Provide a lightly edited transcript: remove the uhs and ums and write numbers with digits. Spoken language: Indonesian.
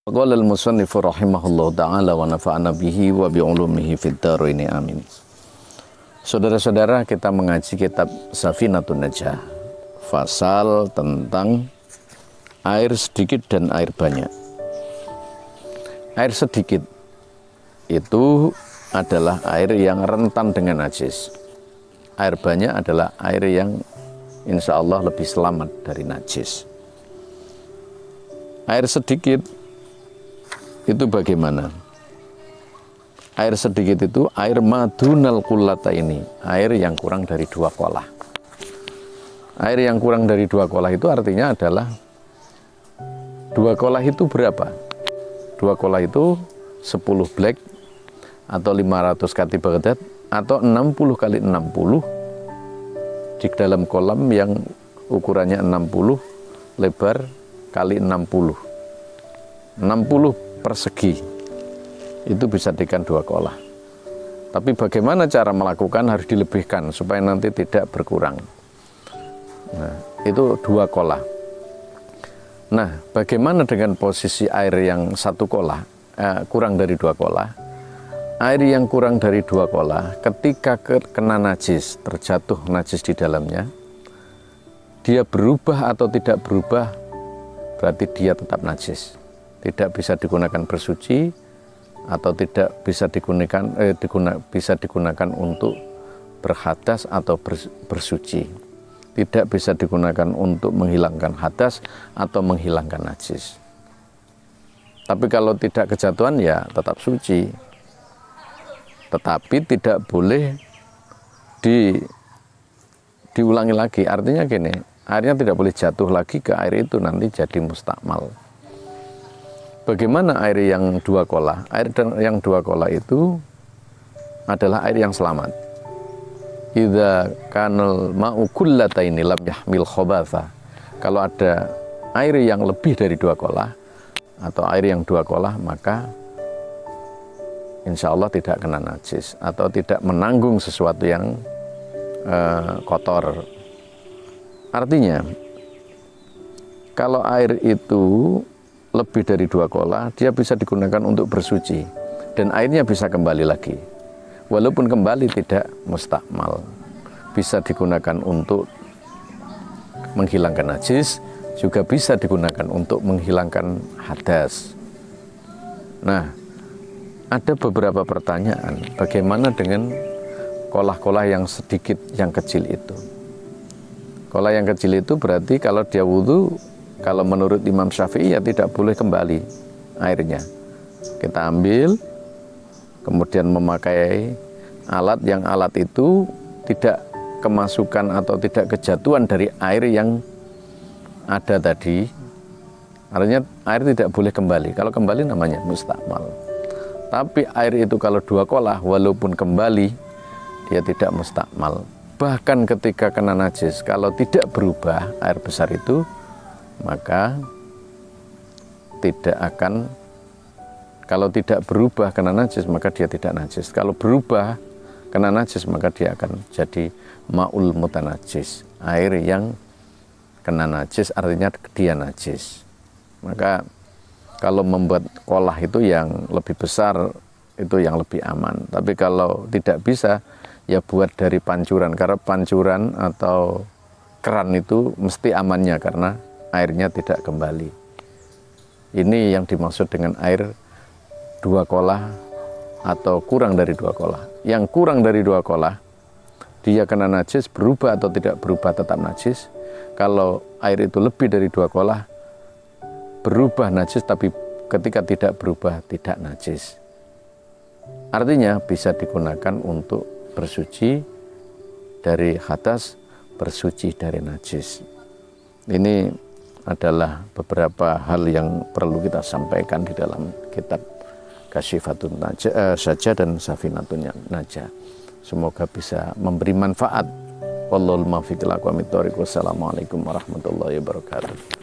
Qala al-musannifu rahimahullahu ta'ala wa nafa'ana bihi wa bi'ulumihi fid dharaini amin. Saudara-saudara, kita mengaji kitab Safinatun Najah, fasal tentang air sedikit dan air banyak. Air sedikit itu adalah air yang rentan dengan najis. Air banyak adalah air yang insya Allah lebih selamat dari najis. Air sedikit itu bagaimana? Air sedikit itu air madunal kullata ini, air yang kurang dari 2 kolah. Air yang kurang dari 2 kolah itu artinya adalah 2 kolah itu berapa? 2 kolah itu 10 black atau 500 kati Baghdad atau 60 kali 60 di dalam kolam yang ukurannya 60 lebar kali 60 persegi, itu bisa dikan 2 kolah. Tapi bagaimana cara melakukan? Harus dilebihkan supaya nanti tidak berkurang. Nah, itu 2 kolah. Nah, bagaimana dengan posisi air yang 1 kolah, kurang dari 2 kolah? Air yang kurang dari 2 kolah, ketika kena najis, terjatuh najis di dalamnya, dia berubah atau tidak berubah, berarti dia tetap najis. Tidak bisa digunakan bersuci atau tidak bisa digunakan untuk berhadas atau bersuci. Tidak bisa digunakan untuk menghilangkan hadas atau menghilangkan najis. Tapi kalau tidak kejatuhan ya tetap suci. Tetapi tidak boleh diulangi lagi. Artinya gini, airnya tidak boleh jatuh lagi ke air itu, nanti jadi mustakmal. Bagaimana air yang 2 kolah? Air yang 2 kolah itu adalah air yang selamat. Idza kanal ma'u kullataini lam yahmil khobatha. Kalau ada air yang lebih dari 2 kolah atau air yang 2 kolah, maka insya Allah tidak kena najis atau tidak menanggung sesuatu yang kotor. Artinya, kalau air itu lebih dari 2 kolah, dia bisa digunakan untuk bersuci dan airnya bisa kembali lagi. Walaupun kembali tidak mustakmal, bisa digunakan untuk menghilangkan najis, juga bisa digunakan untuk menghilangkan hadas. Nah, ada beberapa pertanyaan, bagaimana dengan kolah-kolah yang sedikit, yang kecil itu? Kolah yang kecil itu berarti kalau dia wudhu, kalau menurut Imam Syafi'i ya tidak boleh kembali airnya. Kita ambil, kemudian memakai alat yang alat itu tidak kemasukan atau tidak kejatuhan dari air yang ada tadi. Artinya air tidak boleh kembali. Kalau kembali namanya mustakmal. Tapi air itu kalau 2 kolah, walaupun kembali, dia tidak mustakmal. Bahkan ketika kena najis, kalau tidak berubah air besar itu, maka tidak akan, kalau tidak berubah kena najis, maka dia tidak najis. Kalau berubah kena najis, maka dia akan jadi ma'ul mutanajis, air yang kena najis artinya dia najis. Maka kalau membuat kolah itu yang lebih besar, itu yang lebih aman. Tapi kalau tidak bisa, ya buat dari pancuran, karena pancuran atau keran itu mesti amannya karena airnya tidak kembali. Ini yang dimaksud dengan air 2 kolah atau kurang dari 2 kolah. Yang kurang dari 2 kolah, dia kena najis, berubah atau tidak berubah tetap najis. Kalau air itu lebih dari 2 kolah, berubah najis, tapi ketika tidak berubah tidak najis. Artinya bisa digunakan untuk bersuci dari hadas, bersuci dari najis. Ini adalah beberapa hal yang perlu kita sampaikan di dalam kitab Kasyifatun Sajah dan Safinatun Najah. Semoga bisa memberi manfaat. Wallahul muwaffiq ila aqwamit thoriq. Wassalamualaikum warahmatullahi wabarakatuh.